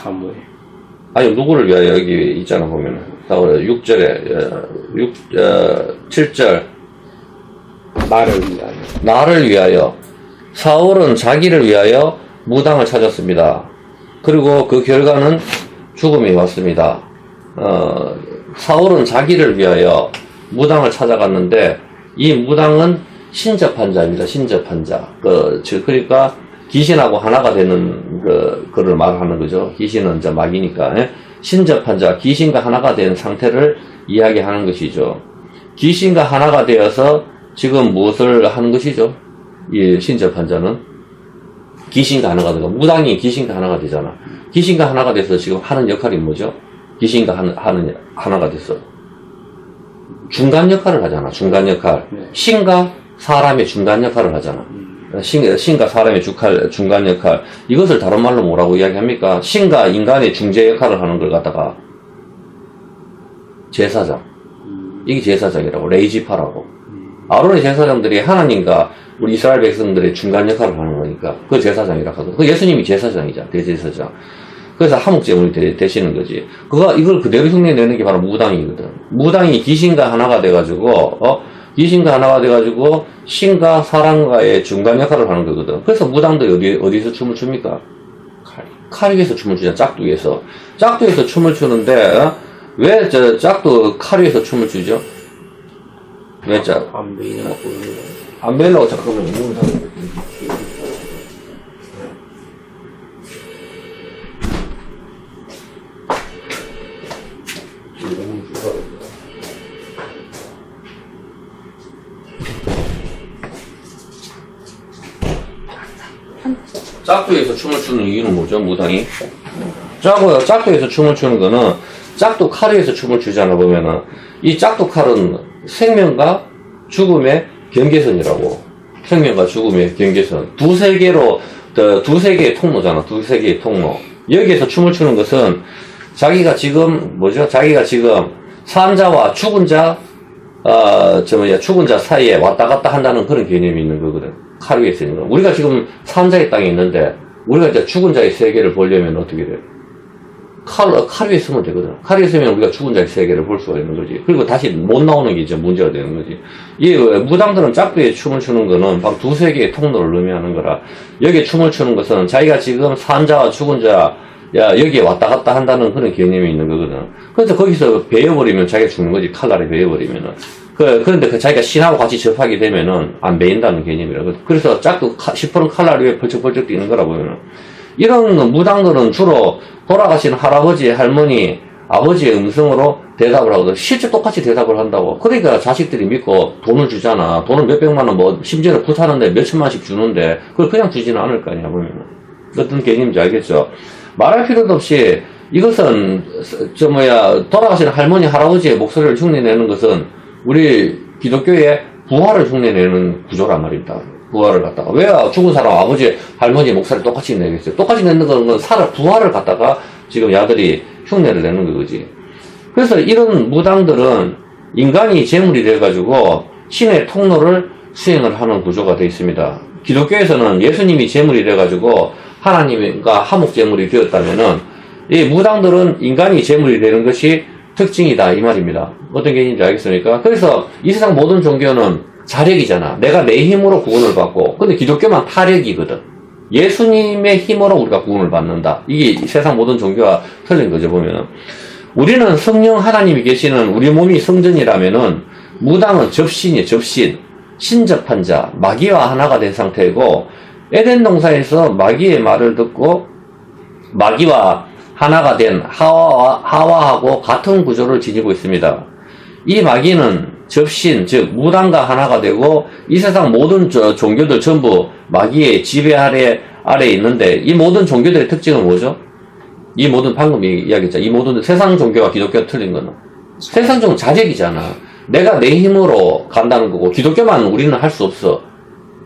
사무에. 아니, 누구를 위하여 여기 있잖아, 보면은. 6절에, 7절. 나를 위하여. 나를 위하여. 사울은 자기를 위하여 무당을 찾았습니다. 그리고 그 결과는 죽음이 왔습니다. 사울은 자기를 위하여 무당을 찾아갔는데, 이 무당은 신접한 자입니다. 신접한 자. 그러니까 귀신하고 하나가 되는 그를 말하는 거죠. 귀신은 이제 마귀니까. 예? 신접한 자, 귀신과 하나가 된 상태를 이야기하는 것이죠. 귀신과 하나가 되어서 지금 무엇을 하는 것이죠? 이 신접한 자는 귀신과 하나가 되고, 무당이 귀신과 하나가 되잖아. 귀신과 하나가 돼서 지금 하는 역할이 뭐죠? 귀신과 하나가 돼서 중간 역할을 하잖아. 중간 역할. 신과 사람의 중간 역할을 하잖아. 신과 사람의 중간 역할. 이것을 다른 말로 뭐라고 이야기합니까? 신과 인간의 중재 역할을 하는 걸 갖다가 제사장. 이게 제사장이라고. 레이지파라고. 아론의 제사장들이 하나님과 우리 이스라엘 백성들의 중간 역할을 하는 거니까 그 제사장이라고 하거든. 그 예수님이 제사장이잖아. 대제사장. 그래서 하목제물이 되시는 거지. 이걸 그대로 흉내내는 게 바로 무당이거든. 무당이 귀신과 하나가 돼가지고, 귀신과 하나가 돼가지고, 신과 사람과의 중간 역할을 하는 거거든. 그래서 무당들이 어디서 춤을 춥니까? 칼 위에서 춤을 추잖아. 짝두 위에서. 짝두에서 춤을 추는데, 왜 짝두 칼 위에서 춤을 추죠? 왜 안 베이려고 그러는 거예요. 안 베려고 잠깐만, 무슨 상관이야. 짝두에서 춤을 추는 이유는 뭐죠? 무당이? 짝두에서 춤을 추는 거는 짝두 칼 위에서 춤을 추잖아. 보면은 이 짝두 칼은 생명과 죽음의 경계선이라고. 생명과 죽음의 경계선. 두세 개의 통로잖아. 두세 개의 통로. 여기에서 춤을 추는 것은 자기가 지금 산 자와 죽은 자 죽은 자 사이에 왔다 갔다 한다는 그런 개념이 있는 거거든. 칼 위에 쓰는 거. 우리가 지금 산 자의 땅에 있는데, 우리가 이제 죽은 자의 세계를 보려면 어떻게 돼? 칼 위에 쓰면 되거든. 칼 위에 쓰면 우리가 죽은 자의 세계를 볼 수가 있는 거지. 그리고 다시 못 나오는 게 이제 문제가 되는 거지. 이 무당들은 짝두에 춤을 추는 거는 막 두세 개의 통로를 의미하는 거라. 여기에 춤을 추는 것은 자기가 지금 산 자와 죽은 자, 여기에 왔다 갔다 한다는 그런 개념이 있는 거거든. 그래서 거기서 베어버리면 자기가 죽는 거지. 칼날에 베어버리면은. 그런데 자기가 신하고 같이 접하게 되면은 안 베인다는 개념이라고. 그래서 짝도 시퍼런 칼날 위에 벌쩍벌쩍 뛰는 거라 보면은. 이런 무당들은 주로 돌아가신 할아버지, 할머니, 아버지의 음성으로 대답을 하거든. 실제 똑같이 대답을 한다고. 그러니까 자식들이 믿고 돈을 주잖아. 돈을 몇백만 원, 심지어는 굿하는데 몇천만씩 주는데, 그걸 그냥 주지는 않을 거 아니야, 보면은. 어떤 개념인지 알겠죠? 말할 필요도 없이 이것은, 돌아가신 할머니, 할아버지의 목소리를 흉내내는 것은 우리 기독교의 부활을 흉내내는 구조란 말입니다. 부활을 갖다가. 왜 죽은 사람 아버지, 할머니 목소리 똑같이 내겠어요? 똑같이 내는 건 부활을 갖다가 지금 야들이 흉내를 내는 거지. 그래서 이런 무당들은 인간이 제물이 돼가지고 신의 통로를 수행을 하는 구조가 되어 있습니다. 기독교에서는 예수님이 제물이 돼가지고 하나님과 화목 제물이 되었다면은 이 무당들은 인간이 제물이 되는 것이 특징이다 이 말입니다. 어떤 개념인지 알겠습니까? 그래서 이 세상 모든 종교는 자력이잖아. 내가 내 힘으로 구원을 받고, 근데 기독교만 타력이거든. 예수님의 힘으로 우리가 구원을 받는다. 이게 세상 모든 종교와 틀린 거죠, 보면은. 우리는 성령 하나님이 계시는 우리 몸이 성전이라면은 무당은 접신이에요, 접신. 신접한 자, 마귀와 하나가 된 상태이고, 에덴 동산에서 마귀의 말을 듣고 마귀와 하나가 된 하와하고 같은 구조를 지니고 있습니다. 이 마귀는 접신, 즉 무당과 하나가 되고 이 세상 모든 종교들 전부 마귀의 지배 아래에 있는데, 이 모든 종교들의 특징은 뭐죠? 이 모든 방금 이야기했잖아. 이 모든 세상 종교와 기독교가 틀린 거는 세상 종교는 자력이잖아. 내가 내 힘으로 간다는 거고, 기독교만 우리는 할 수 없어.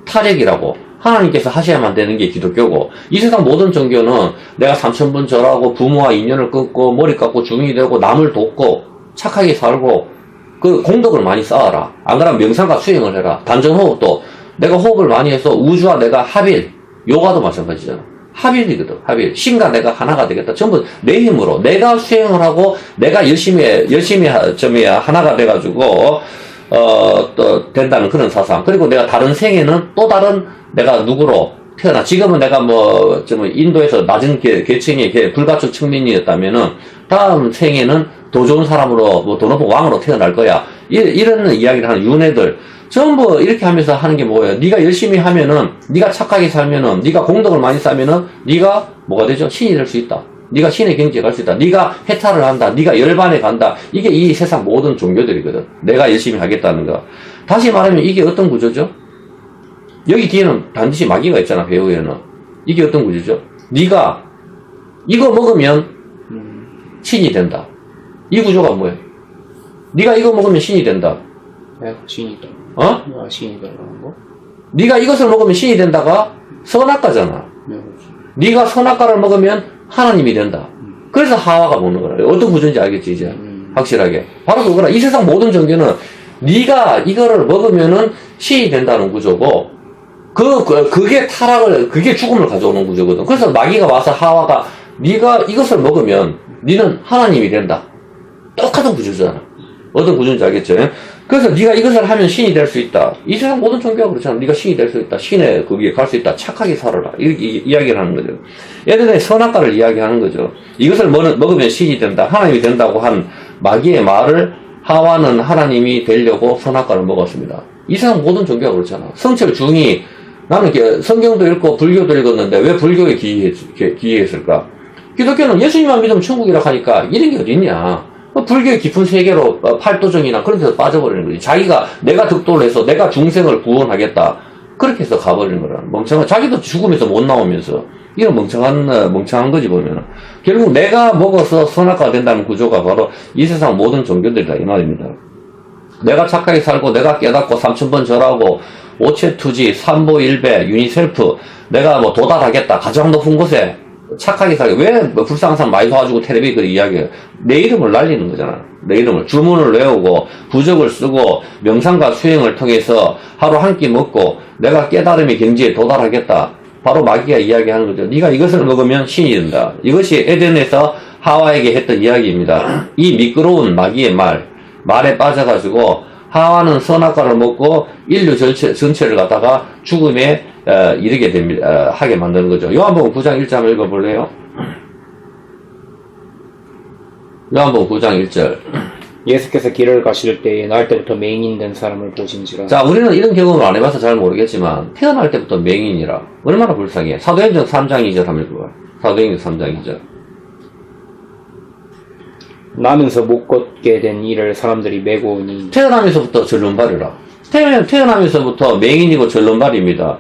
타력이라고. 하나님께서 하셔야만 되는 게 기독교고, 이 세상 모든 종교는 내가 삼천분 절하고 부모와 인연을 끊고 머리 깎고 중이 되고 남을 돕고 착하게 살고 그 공덕을 많이 쌓아라. 안 그러면 명상과 수행을 해라. 단전호흡도 내가 호흡을 많이 해서 우주와 내가 합일, 요가도 마찬가지잖아. 합일이거든, 합일. 신과 내가 하나가 되겠다. 전부 내 힘으로, 내가 수행을 하고, 내가 열심히 하나가 돼가지고, 또, 된다는 그런 사상. 그리고 내가 다른 생에는 또 다른 내가 누구로 태어나. 지금은 내가 인도에서 낮은 계층의 불가촉 측면이었다면은, 다음 생에는 더 좋은 사람으로, 더 높은 왕으로 태어날 거야. 이런 이야기를 하는 윤회들. 전부 이렇게 하면서 하는 게 뭐예요? 네가 열심히 하면은, 네가 착하게 살면은, 네가 공덕을 많이 쌓으면은, 네가 뭐가 되죠? 신이 될 수 있다. 네가 신의 경지에 갈 수 있다. 네가 해탈을 한다. 네가 열반에 간다. 이게 이 세상 모든 종교들이거든. 내가 열심히 하겠다는 거. 다시 말하면 이게 어떤 구조죠? 여기 뒤에는 반드시 마귀가 있잖아, 배우에는. 이게 어떤 구조죠? 네가 이거 먹으면 신이 된다. 이 구조가 뭐예요? 네가 이거 먹으면 신이 된다. 신이다. 신이다라는 거? 네가 이것을 먹으면 신이 된다가 선악과잖아. 네가 선악과를 먹으면 하나님이 된다. 그래서 하와가 먹는 거라. 어떤 구조인지 알겠지, 이제? 확실하게. 바로 그거라. 이 세상 모든 종교는 네가 이거를 먹으면은 신이 된다는 구조고, 그게 그게 죽음을 가져오는 구조거든. 그래서 마귀가 와서 하와가 네가 이것을 먹으면 네는 하나님이 된다. 똑같은 구조잖아. 어떤 구조인지 알겠죠? 그래서 네가 이것을 하면 신이 될 수 있다. 이 세상 모든 종교가 그렇잖아. 네가 신이 될 수 있다. 신의 거기에 갈 수 있다. 착하게 살아라. 이렇게 이야기를 하는 거죠. 예전에 선악과를 이야기하는 거죠. 이것을 먹으면 신이 된다. 하나님이 된다고 한 마귀의 말을 하와는 하나님이 되려고 선악과를 먹었습니다. 이 세상 모든 종교가 그렇잖아. 성철 중이 나는 성경도 읽고 불교도 읽었는데 왜 불교에 기이했을까? 기독교는 예수님만 믿으면 천국이라 하니까 이런 게 어딨냐. 불교의 깊은 세계로 팔도정이나 그런 데서 빠져버리는 거지. 내가 득도를 해서 내가 중생을 구원하겠다. 그렇게 해서 가버리는 거라. 멍청한, 자기도 죽음에서 못 나오면서. 이런 멍청한 거지, 보면은. 결국 내가 먹어서 선악과가 된다는 구조가 바로 이 세상 모든 종교들이다, 이 말입니다. 내가 착하게 살고, 내가 깨닫고, 3000번 절하고, 오체투지, 삼보일배, 유니셀프, 내가 도달하겠다, 가장 높은 곳에 착하게 살게. 왜 불쌍한 사람 많이 도와주고 텔레비 그 이야기해요. 내 이름을 날리는 거잖아. 내 이름을. 주문을 외우고, 부적을 쓰고, 명상과 수행을 통해서 하루 한 끼 먹고, 내가 깨달음의 경지에 도달하겠다. 바로 마귀가 이야기하는 거죠. 네가 이것을 먹으면 신이 된다. 이것이 에덴에서 하와에게 했던 이야기입니다. 이 미끄러운 마귀의 말에 빠져가지고, 하와는 선악과를 먹고 인류 전체를 갖다가 죽음에 이르게 됩니다. 하게 만드는 거죠. 요한복음 9장 1절 한번 읽어볼래요? 요한복음 9장 1절. 예수께서 길을 가실 때에 날 때부터 맹인 된 사람을 보신지라. 자, 우리는 이런 경험을 안 해봐서 잘 모르겠지만 태어날 때부터 맹인이라. 얼마나 불쌍해. 사도행전 3장 2절 한번 읽어봐요. 사도행전 3장 2절. 나면서 못 걷게 된 이를 사람들이 메고 오니. 태어나면서부터 절름발이라. 태어나면서부터 맹인이고 절름발입니다.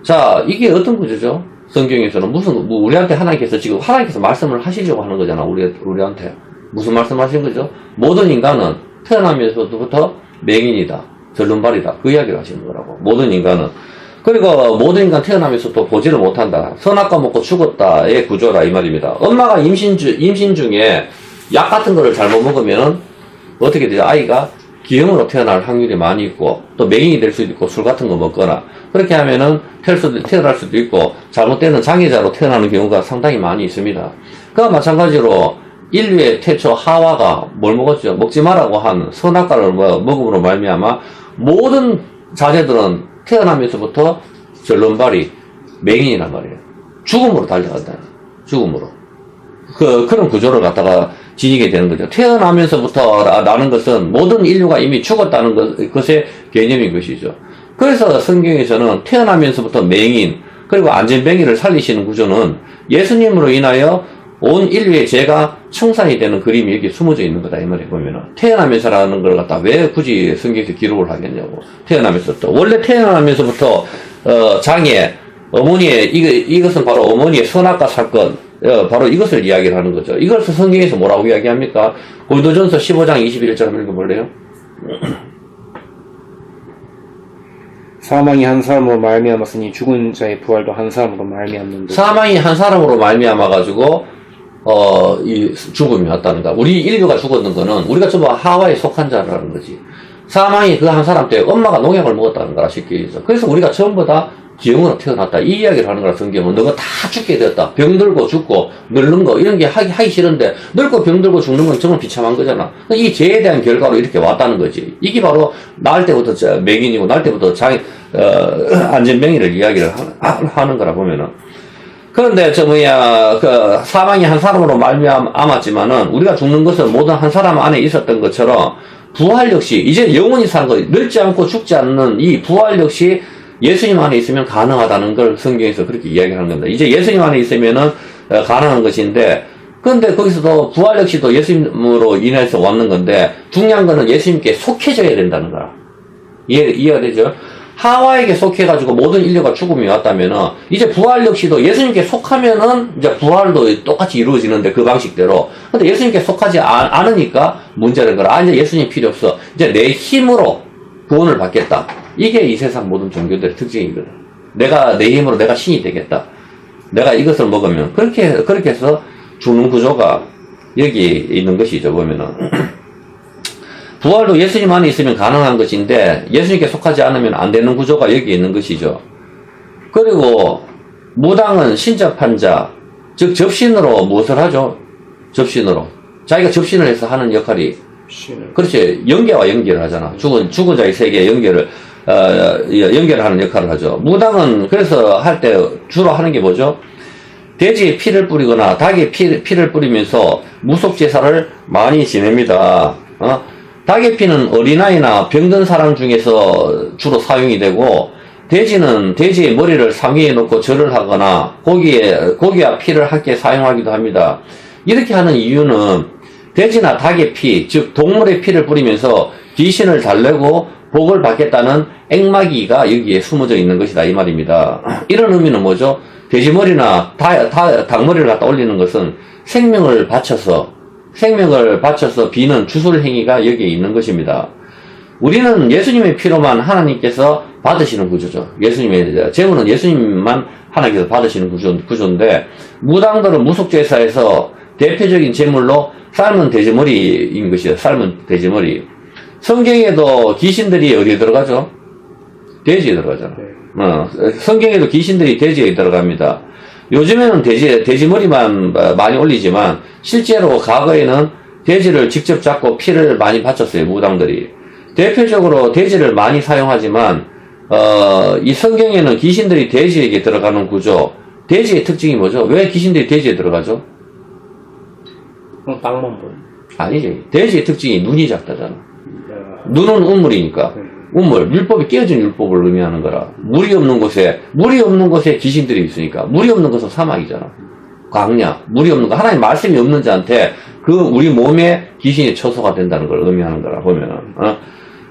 자, 이게 어떤 구조죠? 성경에서는 우리한테 하나님께서 말씀을 하시려고 하는 거잖아, 우리한테. 무슨 말씀 하신 거죠? 모든 인간은 태어나면서부터 맹인이다, 절름발이다. 그 이야기를 하시는 거라고. 모든 인간은. 그리고 모든 인간 태어나면서도 보지를 못한다. 선악과 먹고 죽었다의 구조라, 이 말입니다. 엄마가 임신 중에 약 같은 거를 잘못 먹으면 어떻게 되죠? 아이가 기형으로 태어날 확률이 많이 있고, 또 맹인이 될 수도 있고, 술 같은 거 먹거나, 그렇게 하면은 태어날 수도 있고, 잘못되는 장애자로 태어나는 경우가 상당히 많이 있습니다. 그와 마찬가지로 인류의 태초 하와가 뭘 먹었죠? 먹지 말라고 한 선악과를 먹음으로 말미암아 모든 자녀들은 태어나면서부터 절름발이 맹인이란 말이에요. 죽음으로 달려간다. 죽음으로. 그런 구조를 갖다가 지니게 되는 거죠. 태어나면서부터 나는 것은 모든 인류가 이미 죽었다는 것의 개념인 것이죠. 그래서 성경에서는 태어나면서부터 맹인, 그리고 안전뱅이를 살리시는 구조는 예수님으로 인하여 온 인류의 죄가 청산이 되는 그림이 여기 숨어져 있는 거다, 이 말에 보면은. 태어나면서라는 걸 갖다 왜 굳이 성경에서 기록을 하겠냐고. 태어나면서부터. 원래 태어나면서부터, 장애, 어머니의, 이것은 바로 어머니의 선악과 사건, 바로 이것을 이야기를 하는 거죠. 이것을 성경에서 뭐라고 이야기합니까? 고린도전서 15장 21절 한번 읽어볼래요? 사망이 한 사람으로 말미암았으니 죽은 자의 부활도 한 사람으로 말미암는데. 사망이 한 사람으로 말미암아가지고 이 죽음이 왔답니다. 우리 인류가 죽었는 거는 우리가 전부 하와에 속한 자라는 거지. 사망이 그 한 사람 때 엄마가 농약을 먹었다는 거라, 쉽게 얘기해서. 그래서 우리가 전부 다 지형으로 태어났다. 이 이야기를 하는 거라 성경은. 너가 다 죽게 되었다. 병들고 죽고 늙는 거 이런 게 하기 싫은데 늙고 병들고 죽는 건 정말 비참한 거잖아. 이 죄에 대한 결과로 이렇게 왔다는 거지. 이게 바로 날 때부터 맹인이고 날 때부터 안전병이를 이야기를 하는 거라 보면은. 그런데 사망이 한 사람으로 말미암았지만은 우리가 죽는 것은 모든 한 사람 안에 있었던 것처럼 부활 역시 이제 영원히 사는 거, 늙지 않고 죽지 않는 이 부활 역시 예수님 안에 있으면 가능하다는 걸 성경에서 그렇게 이야기하는 겁니다. 이제 예수님 안에 있으면은 가능한 것인데, 그런데 거기서도 부활 역시도 예수님으로 인해서 왔는 건데 중요한 거는 예수님께 속해져야 된다는 거야. 이해가 되죠? 하와에게 속해가지고 모든 인류가 죽음이 왔다면은 이제 부활 역시도 예수님께 속하면은 이제 부활도 똑같이 이루어지는데 그 방식대로. 근데 예수님께 속하지 않으니까 문제는 거라. 이제 예수님 필요 없어. 이제 내 힘으로 구원을 받겠다. 이게 이 세상 모든 종교들의 특징이거든. 내가 내 힘으로 내가 신이 되겠다. 내가 이것을 먹으면 그렇게 해서 죽는 구조가 여기 있는 것이죠. 보면은 부활도 예수님 안에 있으면 가능한 것인데 예수님께 속하지 않으면 안 되는 구조가 여기 있는 것이죠. 그리고 무당은 신접한 자, 즉 접신으로 무엇을 하죠? 접신으로 자기가 접신을 해서 하는 역할이 그렇지, 영계와 연결을 하잖아. 죽은 자의 세계에 연결하는 역할을 하죠. 무당은 그래서 할 때 주로 하는 게 뭐죠? 돼지의 피를 뿌리거나 닭의 피를 뿌리면서 무속제사를 많이 지냅니다. 닭의 피는 어린아이나 병든 사람 중에서 주로 사용이 되고, 돼지는 돼지의 머리를 상위에 놓고 절을 하거나 고기와 피를 함께 사용하기도 합니다. 이렇게 하는 이유는 돼지나 닭의 피, 즉 동물의 피를 뿌리면서 귀신을 달래고 복을 받겠다는 액마기가 여기에 숨어져 있는 것이다 이 말입니다. 이런 의미는 뭐죠? 돼지머리나 닭머리를 갖다 올리는 것은 생명을 바쳐서 비는 주술 행위가 여기에 있는 것입니다. 우리는 예수님의 피로만 하나님께서 받으시는 구조죠. 예수님의 제물은 예수님만 하나님께서 받으시는 구조인데, 무당들은 무속제사에서 대표적인 제물로 삶은 돼지머리인 것이에요. 삶은 돼지머리. 성경에도 귀신들이 어디에 들어가죠? 돼지에 들어가잖아. 성경에도 귀신들이 돼지에 들어갑니다. 요즘에는 돼지머리만 많이 올리지만 실제로 과거에는 돼지를 직접 잡고 피를 많이 바쳤어요. 무당들이. 대표적으로 돼지를 많이 사용하지만 이 성경에는 귀신들이 돼지에게 들어가는 구조. 돼지의 특징이 뭐죠? 왜 귀신들이 돼지에 들어가죠? 땅만 보여. 아니지. 돼지의 특징이 눈이 작다잖아. 눈은 우물이니까. 우물, 율법이 깨어진 율법을 의미하는 거라. 물이 없는 곳에 귀신들이 있으니까. 물이 없는 것은 사막이잖아. 광야, 물이 없는 거. 하나님 말씀이 없는 자한테 우리 몸에 귀신이 처소가 된다는 걸 의미하는 거라, 보면은.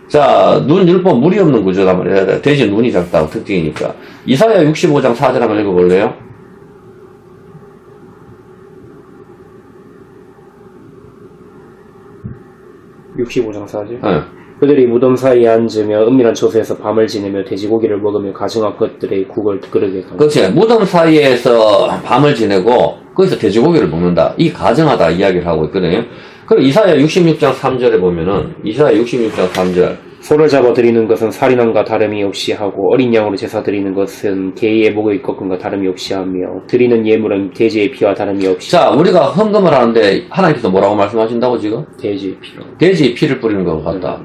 자, 눈 율법, 물이 없는 구조란 말이야. 돼지 눈이 작다고 특징이니까. 이사야 65장 4절 한번 읽어볼래요? (65장 4절) 네. 그들이 무덤 사이에 앉으며 은밀한 처소에서 밤을 지내며 돼지고기를 먹으며 가증한 것들의 국을 그릇에 담고. 그렇지. 무덤 사이에서 밤을 지내고 거기서 돼지고기를 먹는다. 이 가증하다 이야기를 하고 있거든요. 그리고 이사야 66장 3절에 보면은 이사야 66장 3절 소를 잡아 드리는 것은 살인함과 다름이 없이 하고 어린 양으로 제사 드리는 것은 개의 목의 꺾음과 다름이 없이 하며 드리는 예물은 돼지의 피와 다름이 없이. 자, 우리가 헌금을 하는데 하나님께서 뭐라고 말씀하신다고 지금? 돼지의 피로. 돼지의 피를 뿌리는 것 같다.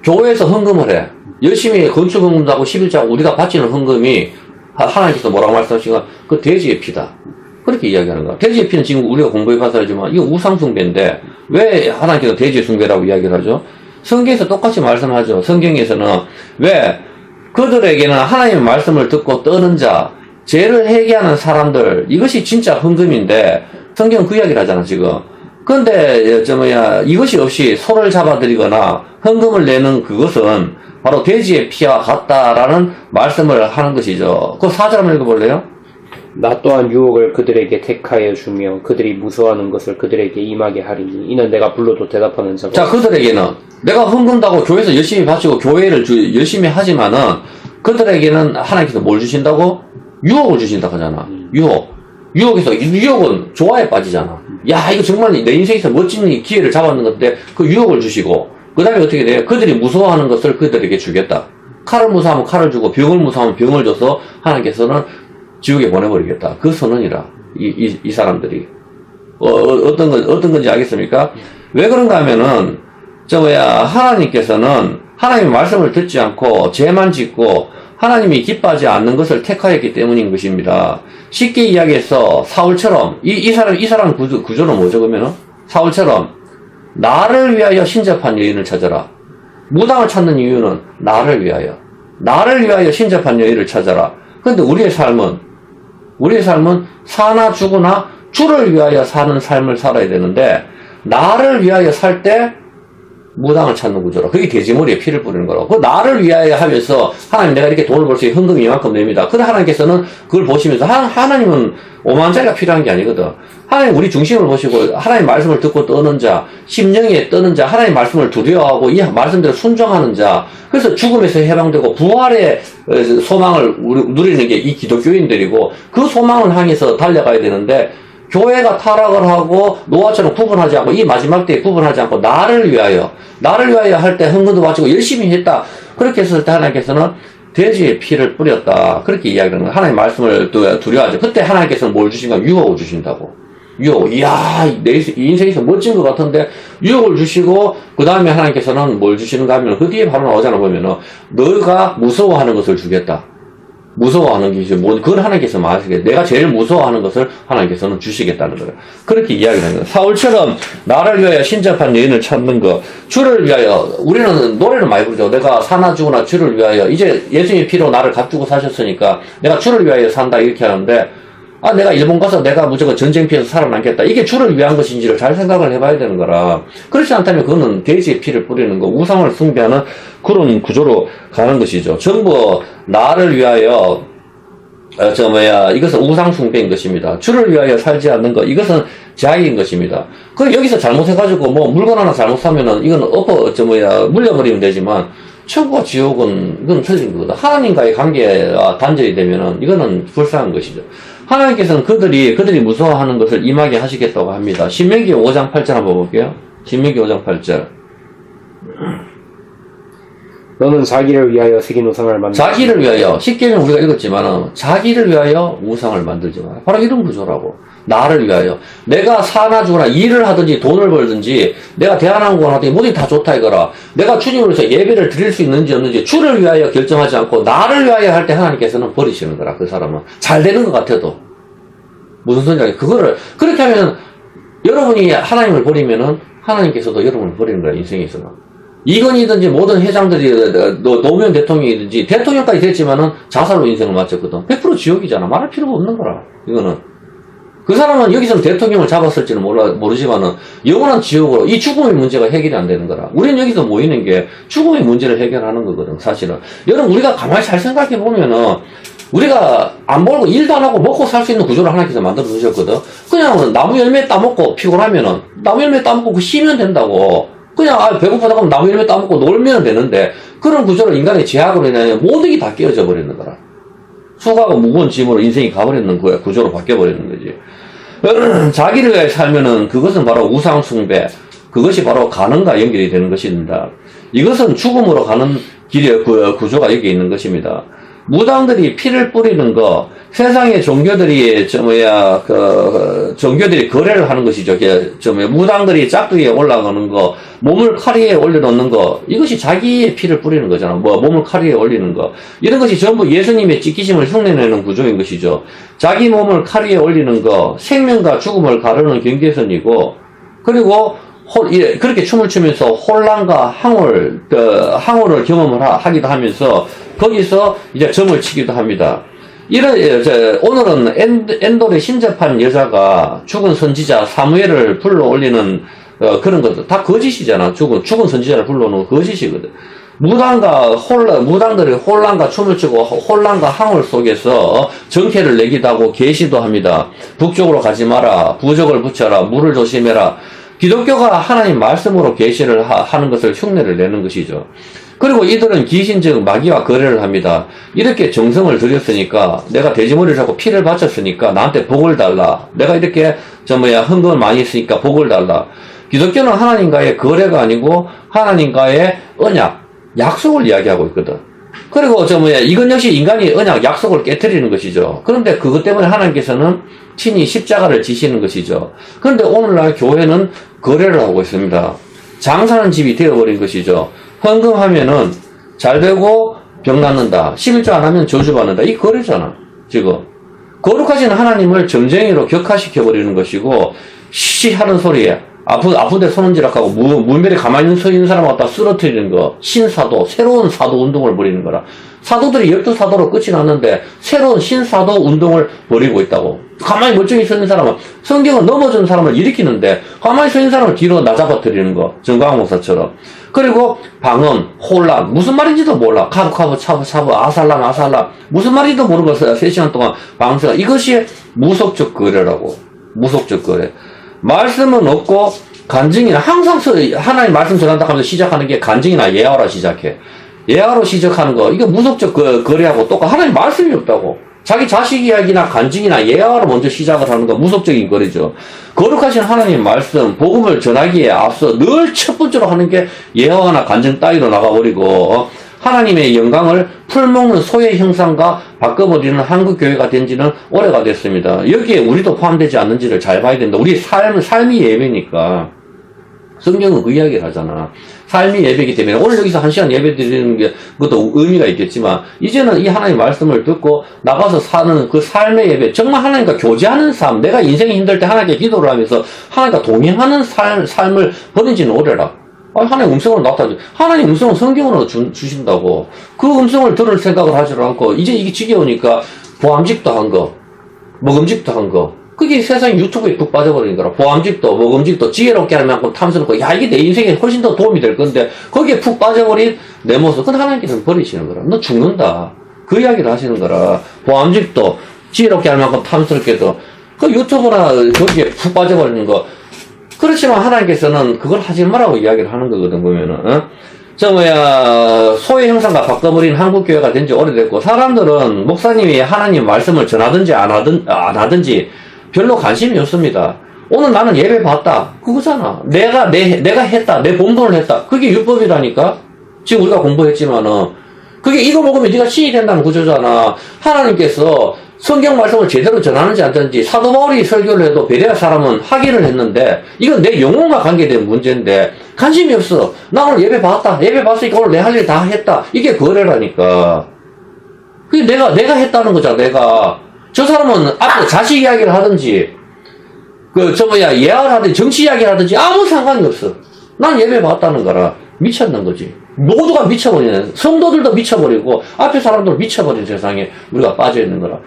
교회에서 헌금을 해. 열심히 건축 헌금도 하고 11장 우리가 바치는 헌금이 하나님께서 뭐라고 말씀하시는가? 그 돼지의 피다. 그렇게 이야기하는 거야. 돼지의 피는 지금 우리가 공부해 봐서 알지만 이거 우상숭배인데 왜 하나님께서 돼지의 숭배라고 이야기를 하죠? 성경에서 똑같이 말씀하죠. 성경에서는 왜 그들에게는 하나님의 말씀을 듣고 떠는 자, 죄를 회개하는 사람들, 이것이 진짜 헌금인데 성경은 그 이야기를 하잖아 지금. 그런데 이것이 없이 소를 잡아들이거나 헌금을 내는 그것은 바로 돼지의 피와 같다라는 말씀을 하는 것이죠. 그 4절 한번 읽어볼래요? 나 또한 유혹을 그들에게 택하여 주며 그들이 무서워하는 것을 그들에게 임하게 하리니 이는 내가 불러도 대답하는 자가. 자, 그들에게는 내가 헌금도 하고 교회에서 열심히 바치고 교회를 열심히 하지만은 그들에게는 하나님께서 뭘 주신다고? 유혹을 주신다고 하잖아. 유혹은 좋아에 빠지잖아. 야, 이거 정말 내 인생에서 멋진 기회를 잡았는 건데 그 유혹을 주시고 그 다음에 어떻게 돼요? 그들이 무서워하는 것을 그들에게 주겠다. 칼을 무사하면 칼을 주고 병을 무사하면 병을 줘서 하나님께서는 지옥에 보내버리겠다. 그 선언이라. 이 사람들이. 어떤 건지 알겠습니까? 왜 그런가 하면은, 하나님께서는 하나님의 말씀을 듣지 않고 죄만 짓고 하나님이 기뻐하지 않는 것을 택하였기 때문인 것입니다. 쉽게 이야기해서 사울처럼, 이 사람 구조는 뭐죠, 그러면은? 사울처럼, 나를 위하여 신접한 여인을 찾아라. 무당을 찾는 이유는 나를 위하여 신접한 여인을 찾아라. 그런데 우리의 삶은 사나 죽으나 주를 위하여 사는 삶을 살아야 되는데, 나를 위하여 살 때 무당을 찾는 구조라. 그게 돼지머리에 피를 뿌리는 거라고. 그 나를 위하여 하면서 하나님 내가 이렇게 돈을 벌 수 있게 헌금 이만큼 냅니다. 근데 하나님께서는 그걸 보시면서 하나님은 5만짜리가 필요한 게 아니거든. 하나님 우리 중심을 보시고 하나님 말씀을 듣고 떠는 자, 심령에 떠는 자, 하나님 말씀을 두려워하고 이 말씀대로 순종하는 자, 그래서 죽음에서 해방되고 부활의 소망을 누리는 게 이 기독교인들이고 그 소망을 향해서 달려가야 되는데 교회가 타락을 하고 노아처럼 구분하지 않고 이 마지막 때에 구분하지 않고 나를 위하여 할 때 헌금도 바치고 열심히 했다. 그렇게 했을 때 하나님께서는 돼지의 피를 뿌렸다. 그렇게 이야기하는 거예요. 하나님 말씀을 두려워하죠. 그때 하나님께서는 뭘 주신가? 유혹을 주신다고. 유혹. 이야, 내 인생에서 멋진 것 같은데 유혹을 주시고 그 다음에 하나님께서는 뭘 주시는가 하면 그 뒤에 바로 나오잖아 보면은 너가 무서워하는 것을 주겠다. 무서워하는 것이 뭐 그걸 하나님께서 말하시겠다. 내가 제일 무서워하는 것을 하나님께서는 주시겠다는 거예요. 그렇게 이야기하는 거예요. 사울처럼 나를 위하여 신접한 여인을 찾는 것, 주를 위하여. 우리는 노래를 많이 부르죠. 내가 사나 죽으나 주를 위하여. 이제 예수님의 피로 나를 값주고 사셨으니까 내가 주를 위하여 산다 이렇게 하는데, 내가 일본 가서 내가 무조건 전쟁 피해서 살아남겠다. 이게 주를 위한 것인지를 잘 생각을 해봐야 되는 거라. 그렇지 않다면 그거는 돼지의 피를 뿌리는 거, 우상을 숭배하는 그런 구조로 가는 것이죠. 전부 나를 위하여, 이것은 우상 숭배인 것입니다. 주를 위하여 살지 않는 것, 이것은 자기인 것입니다. 그 여기서 잘못해가지고 뭐 물건 하나 잘못 사면은 이건 물려버리면 되지만, 천국과 지옥은 이건 틀린 거거든. 하나님과의 관계가 단절이 되면은 이거는 불쌍한 것이죠. 하나님께서는 그들이 무서워하는 것을 임하게 하시겠다고 합니다. 신명기 5장 8절 한번 볼게요. 신명기 5장 8절. 너는 자기를 위하여 새긴 우상을 만들지 자기를 위하여, 십계명 우리가 읽었지만은 자기를 위하여 우상을 만들지 마라. 바로 이런 구조라고. 나를 위하여. 내가 사나 죽으나 일을 하든지 돈을 벌든지 내가 대한항공을 하든지 뭐든 다 좋다 이거라. 내가 주님을 위해서 예배를 드릴 수 있는지 없는지 주를 위하여 결정하지 않고 나를 위하여 할 때 하나님께서는 버리시는 거라. 그 사람은 잘 되는 것 같아도 무슨 소리냐. 그거를 그렇게 하면 여러분이 하나님을 버리면은 하나님께서도 여러분을 버리는 거야. 인생에서는. 이건이든지 모든 회장들이 노무현 대통령이든지 대통령까지 됐지만은 자살로 인생을 마쳤거든. 100% 지옥이잖아. 말할 필요가 없는 거라. 이거는. 그 사람은 여기서 대통령을 잡았을지는 모르지만은 영원한 지옥으로 이 죽음의 문제가 해결이 안 되는 거라. 우리는 여기서 모이는 게 죽음의 문제를 해결하는 거거든, 사실은. 여러분, 우리가 가만히 잘 생각해 보면은 우리가 안 벌고 일도 안 하고 먹고 살 수 있는 구조를 하나님께서 만들어 주셨거든. 그냥 나무 열매 따먹고 피곤하면은 나무 열매 따먹고 그 쉬면 된다고. 그냥 배고프다 하면 나무 열매 따먹고 놀면 되는데 그런 구조를 인간의 제약으로 인해 모든 게 다 깨어져 버리는 거라. 수고하고 무거운 짐으로 인생이 가버리는 거야. 구조로 바뀌어버리는 거지. 자기를 위해 살면은 그것은 바로 우상숭배, 그것이 바로 가는과 연결이 되는 것입니다. 이것은 죽음으로 가는 길의 구조가 여기 있는 것입니다. 무당들이 피를 뿌리는 거, 세상의 종교들이 종교들이 거래를 하는 것이죠. 무당들이 짝두기에 올라가는 거, 몸을 칼 위에 올려놓는 거, 이것이 자기의 피를 뿌리는 거잖아. 몸을 칼 위에 올리는 거. 이런 것이 전부 예수님의 찢기심을 흉내내는 구조인 것이죠. 자기 몸을 칼 위에 올리는 거, 생명과 죽음을 가르는 경계선이고, 그리고 그렇게 춤을 추면서 혼란과 항월을 경험을 하기도 하면서 거기서 이제 점을 치기도 합니다. 오늘은 엔돌에 신접한 여자가 죽은 선지자 사무엘을 불러올리는 그런 것들 다 거짓이잖아. 죽은 선지자를 불러오는 거짓이거든. 무당들이 혼란과 춤을 추고 혼란과 항월 속에서 정체를 내기도 하고 계시도 합니다. 북쪽으로 가지 마라. 부적을 붙여라. 물을 조심해라. 기독교가 하나님 말씀으로 계시를 하는 것을 흉내를 내는 것이죠. 그리고 이들은 귀신 즉 마귀와 거래를 합니다. 이렇게 정성을 들였으니까, 내가 돼지머리를 잡고 피를 바쳤으니까 나한테 복을 달라. 내가 이렇게 헌금을 많이 했으니까 복을 달라. 기독교는 하나님과의 거래가 아니고 하나님과의 언약, 약속을 이야기하고 있거든. 그리고 이건 역시 인간이 언약 약속을 깨뜨리는 것이죠. 그런데 그것 때문에 하나님께서는 친히 십자가를 지시는 것이죠. 그런데 오늘날 교회는 거래를 하고 있습니다. 장사하는 집이 되어버린 것이죠. 헌금하면은 잘 되고 병 낫는다. 11조 안 하면 저주받는다. 이 거래잖아, 지금. 거룩하신 하나님을 점쟁이로 격화시켜버리는 것이고, 하는 소리에, 아픈데 손은지락하고, 물멸에 가만히 서 있는 사람 갖다 쓰러뜨리는 거, 신사도, 새로운 사도 운동을 벌이는 거라. 사도들이 12사도로 끝이 났는데, 새로운 신사도 운동을 벌이고 있다고. 가만히 멀쩡히 서 있는 사람은, 성경은 넘어진 사람을 일으키는데, 가만히 서 있는 사람을 뒤로 나잡아뜨리는 거. 정광훈 목사처럼. 그리고 방언, 혼란, 무슨 말인지도 몰라. 카브, 차브, 아살람. 무슨 말인지도 모르고 3시간 동안 방송. 이것이 무속적 거래라고. 무속적 거래. 말씀은 없고, 간증이나, 항상 하나님 말씀 전한다 하면서 시작하는 게 간증이나 예화로 시작해. 예화로 시작하는 거, 이게 무속적 거래하고 똑같아. 하나님 말씀이 없다고. 자기 자식 이야기나 간증이나 예화로 먼저 시작을 하는 거 무속적인 거래죠. 거룩하신 하나님 말씀, 복음을 전하기에 앞서 늘 첫 번째로 하는 게 예화나 간증 따위로 나가버리고, 하나님의 영광을 풀먹는 소의 형상과 바꿔버리는 한국교회가 된 지는 오래가 됐습니다. 여기에 우리도 포함되지 않는지를 잘 봐야 된다. 우리 삶이 예배니까. 성경은 그 이야기를 하잖아. 삶이 예배이기 때문에 오늘 여기서 1시간 예배 드리는 게 그것도 의미가 있겠지만 이제는 이 하나님의 말씀을 듣고 나가서 사는 그 삶의 예배, 정말 하나님과 교제하는 삶, 내가 인생이 힘들 때 하나님께 기도를 하면서 하나님과 동행하는 삶을 버린 지는 오래라. 하나님 음성으로 나타나죠. 하나님 음성은 성경으로 주신다고. 그 음성을 들을 생각을 하지 않고 이제 이게 지겨우니까 보암직도 한 거, 먹음직도 한 거, 그게 세상 유튜브에 푹 빠져버리는 거라. 보암직도, 먹음직도, 지혜롭게 할 만큼 탐스럽고, 야, 이게 내 인생에 훨씬 더 도움이 될 건데, 거기에 푹 빠져버린 내 모습, 그건 하나님께서는 버리시는 거라. 너 죽는다. 그 이야기를 하시는 거라. 보암직도, 지혜롭게 할 만큼 탐스럽게도, 그 유튜브나 거기에 푹 빠져버리는 거. 그렇지만 하나님께서는 그걸 하지 말라고 이야기를 하는 거거든, 보면은. 소의 형상과 바꿔버린 한국교회가 된 지 오래됐고, 사람들은 목사님이 하나님 말씀을 전하든지 안 하든지, 별로 관심이 없습니다. 오늘 나는 예배 봤다. 그거잖아. 내가 했다. 내 본분을 했다. 그게 율법이라니까? 지금 우리가 공부했지만은, 그게 이거 먹으면 네가 신이 된다는 구조잖아. 하나님께서 성경 말씀을 제대로 전하는지 안 하는지, 사도 바울이 설교를 해도 베레아 사람은 확인을 했는데, 이건 내 영혼과 관계된 문제인데, 관심이 없어. 나 오늘 예배 봤다. 예배 봤으니까 오늘 내 할 일 다 했다. 이게 거래라니까. 그게 내가 했다는 거잖아, 내가. 저 사람은 앞에 자식 이야기를 하든지, 예화를 하든지, 정치 이야기를 하든지, 아무 상관이 없어. 난 예배 봤다는 거라. 미쳤는 거지. 모두가 미쳐버리는, 성도들도 미쳐버리고, 앞에 사람들도 미쳐버린 세상에 우리가 빠져있는 거라.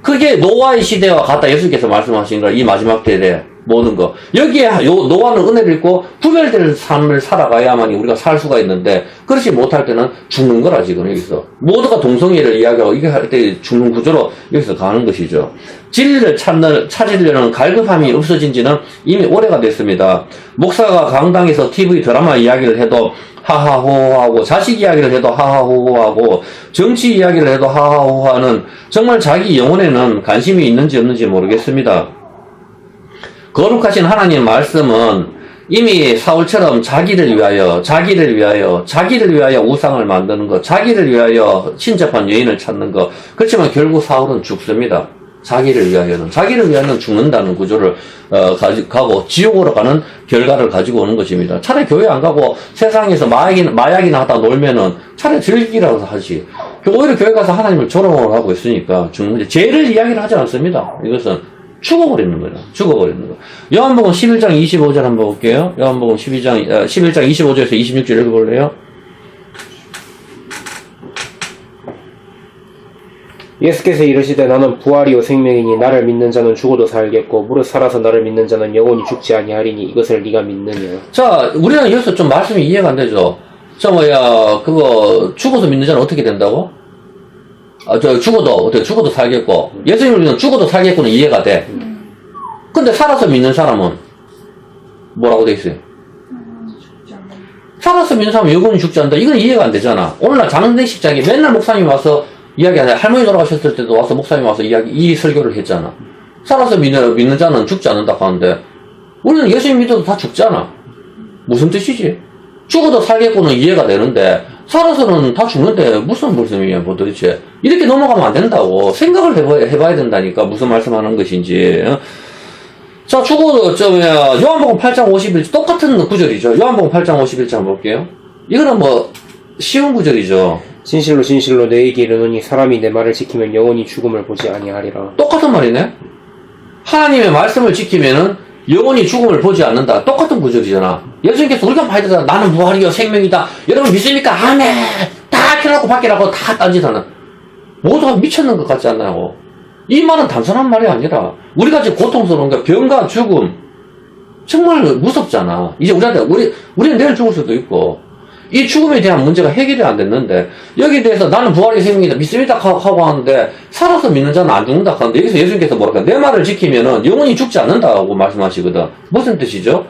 그게 노아의 시대와 같다. 예수께서 말씀하신 거라. 이 마지막 때에 모든 거. 여기에 노아는 은혜를 입고 구별될 삶을 살아가야만이 우리가 살 수가 있는데, 그렇지 못할 때는 죽는 거라, 지금 여기서. 모두가 동성애를 이야기하고, 이게 할 때 죽는 구조로 여기서 가는 것이죠. 진리를 찾으려는 갈급함이 없어진 지는 이미 오래가 됐습니다. 목사가 강당에서 TV 드라마 이야기를 해도 하하호호하고, 자식 이야기를 해도 하하호호하고, 정치 이야기를 해도 하하호호하는, 정말 자기 영혼에는 관심이 있는지 없는지 모르겠습니다. 거룩하신 하나님 말씀은 이미 사울처럼 자기를 위하여 우상을 만드는 것, 자기를 위하여 친접한 여인을 찾는 것. 그렇지만 결국 사울은 죽습니다. 자기를 위하여는 죽는다는 구조를 가고 지옥으로 가는 결과를 가지고 오는 것입니다. 차라리 교회 안 가고 세상에서 마약이나 하다 놀면은 차라리 즐기라고 하지. 오히려 교회 가서 하나님을 조롱을 하고 있으니까 죽는 거지. 죄를 이야기를 하지 않습니다. 이것은 죽어버리는 거예요. 요한복음 11장 25절 한번 볼게요. 요한복음 11장 25절에서 26절 읽어볼래요? 예수께서 이르시되 나는 부활이요 생명이니 나를 믿는 자는 죽어도 살겠고 무릇 살아서 나를 믿는 자는 영원히 죽지 아니하리니 이것을 네가 믿느냐. 자, 우리는 여기서 좀 말씀이 이해가 안 되죠. 죽어서 믿는 자는 어떻게 된다고? 죽어도 살겠고, 예수님을 믿는 죽어도 살겠고는 이해가 돼. 근데 살아서 믿는 사람은 뭐라고 돼 있어요? 살아서 믿는 사람은 영원히 죽지 않는다. 이건 이해가 안 되잖아. 오늘날 장례식장에 맨날 목사님이 와서 이야기하잖아. 할머니 돌아가셨을 때도 와서 목사님이 와서 이 설교를 했잖아. 살아서 믿는 자는 죽지 않는다고 하는데, 우리는 예수님 믿어도 다 죽잖아. 무슨 뜻이지? 죽어도 살겠고는 이해가 되는데, 살아서는 다 죽는데 무슨 말씀이냐 뭐 도대체. 이렇게 넘어가면 안 된다고 생각을 해봐야 된다니까 무슨 말씀하는 것인지. 자, 요한복음 8장 51 똑같은 구절이죠. 요한복음 8장 51장 볼게요. 이거는 뭐 쉬운 구절이죠. 진실로 진실로 너희에게 이르노니 사람이 내 말을 지키면 영원히 죽음을 보지 아니하리라. 똑같은 말이네. 하나님의 말씀을 지키면은 영원히 죽음을 보지 않는다. 똑같은 구절이잖아. 예수님께서 우리가 봐야 되잖아. 나는 부활이요 생명이다. 여러분 믿습니까? 아멘. 다 켜놓고 밖에라고 다 딴짓하는. 모두가 미쳤는 것 같지 않나요? 이 말은 단순한 말이 아니라 우리가 지금 고통스러운 게 병과 죽음 정말 무섭잖아. 이제 우리는 내일 죽을 수도 있고 이 죽음에 대한 문제가 해결이 안 됐는데 여기에 대해서 나는 부활이 생명이다 믿습니다 하고 하는데 살아서 믿는 자는 안 죽는다 하는데 여기서 예수님께서 뭐랄까 내 말을 지키면은 영원히 죽지 않는다고 말씀하시거든. 무슨 뜻이죠?